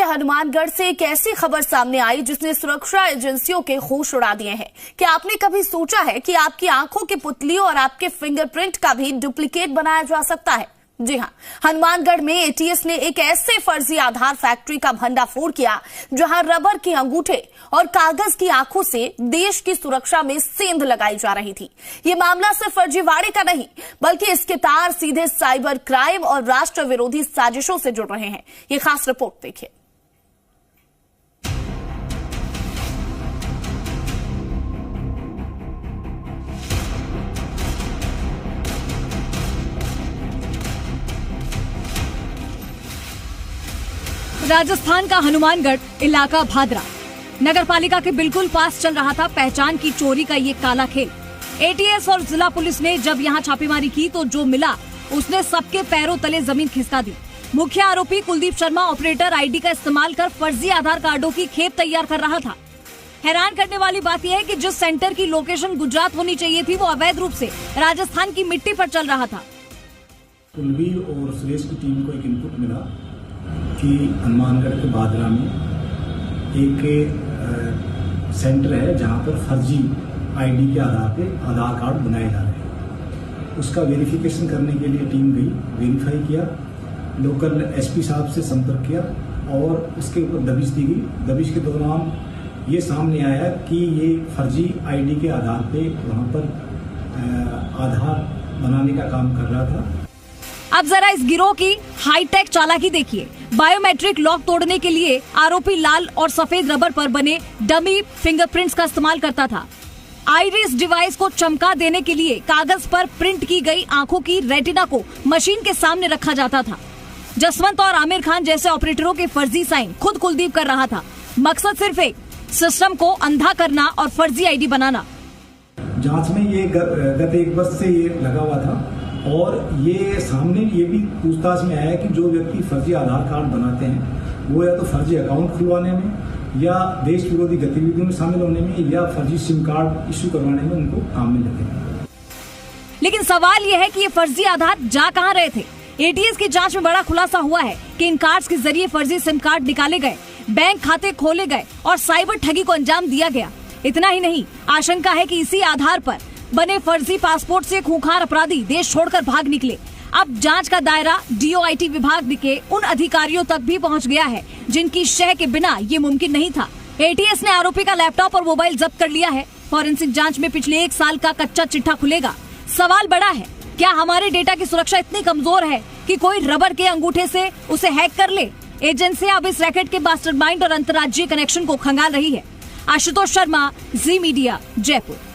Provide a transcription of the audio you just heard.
के हनुमानगढ़ से एक ऐसी खबर सामने आई जिसने सुरक्षा एजेंसियों के होश उड़ा दिए हैं। क्या आपने कभी सोचा है कि आपकी आंखों की पुतलियों और आपके फिंगरप्रिंट का भी डुप्लीकेट बनाया जा सकता है? जी हां, हनुमानगढ़ में एटीएस ने एक ऐसे फर्जी आधार फैक्ट्री का भंडाफोड़ किया जहां रबर के अंगूठे और कागज की आंखों से देश की सुरक्षा में सेंध लगाई जा रही थी। ये मामला सिर्फ फर्जीवाड़े का नहीं, बल्कि इसके तार सीधे साइबर क्राइम और राष्ट्र विरोधी साजिशों से जुड़ रहे हैं। ये खास रिपोर्ट देखिए। राजस्थान का हनुमानगढ़ इलाका भादरा नगर पालिका के बिल्कुल पास चल रहा था पहचान की चोरी का ये काला खेल। एटीएस और जिला पुलिस ने जब यहाँ छापेमारी की तो जो मिला उसने सबके पैरों तले जमीन खिसका दी। मुख्य आरोपी कुलदीप शर्मा ऑपरेटर आईडी का इस्तेमाल कर फर्जी आधार कार्डों की खेप तैयार कर रहा था। हैरान करने वाली बात यह है कि जिस सेंटर की लोकेशन गुजरात होनी चाहिए थी वो अवैध रूप से राजस्थान की मिट्टी पर चल रहा था। कुलवीर और सुरेश की टीम को एक इनपुट मिला कि हनुमानगढ़ के भादरा में एक सेंटर है जहां पर फर्जी आईडी के आधार पे आधार कार्ड बनाए जा रहे हैं। उसका वेरिफिकेशन करने के लिए टीम गई, वेरीफाई किया, लोकल एसपी साहब से संपर्क किया और उसके ऊपर दबिश दी गई। दबिश के दौरान ये सामने आया कि ये फर्जी आईडी के आधार पे वहां पर आधार बनाने का काम कर रहा था। अब जरा इस गिरोह की हाईटेक चालाकी देखिए। बायोमेट्रिक लॉक तोड़ने के लिए आरोपी लाल और सफेद रबर पर बने डमी फिंगरप्रिंट्स का इस्तेमाल करता था। आइरिस डिवाइस को चमका देने के लिए कागज पर प्रिंट की गई आंखों की रेटिना को मशीन के सामने रखा जाता था। जसवंत और आमिर खान जैसे ऑपरेटरों के फर्जी साइन खुद कुलदीप कर रहा था। मकसद सिर्फ एक, सिस्टम को अंधा करना और फर्जी आईडी बनाना। जांच में ये गत एक वर्ष से ये लगा हुआ था और ये सामने ये भी पूछताछ में आया कि जो व्यक्ति फर्जी आधार कार्ड बनाते हैं वो या तो फर्जी अकाउंट खुलवाने में या देश विरोधी गतिविधियों में शामिल होने में या फर्जी सिम कार्ड इश्यू करवाने में उनको काम में लेते हैं। लेकिन सवाल ये है कि ये फर्जी आधार जा कहाँ रहे थे? एटीएस की जांच में बड़ा खुलासा हुआ है कि इन कार्ड्स के जरिए फर्जी सिम कार्ड निकाले गए, बैंक खाते खोले गए और साइबर ठगी को अंजाम दिया गया। इतना ही नहीं, आशंका है कि इसी आधार पर बने फर्जी पासपोर्ट से खूंखार अपराधी देश छोड़कर भाग निकले। अब जांच का दायरा डीओआईटी विभाग के उन अधिकारियों तक भी पहुंच गया है जिनकी शह के बिना ये मुमकिन नहीं था। एटीएस ने आरोपी का लैपटॉप और मोबाइल जब्त कर लिया है। फॉरेंसिक जांच में पिछले 1 साल का कच्चा चिट्ठा खुलेगा। सवाल बड़ा है, क्या हमारे डेटा की सुरक्षा इतनी कमजोर है कि कोई रबर के अंगूठे से उसे हैक कर ले? एजेंसियां अब इस रैकेट के मास्टरमाइंड और अंतर्राज्यीय कनेक्शन को खंगाल रही है। आशुतोष शर्मा, जी मीडिया, जयपुर।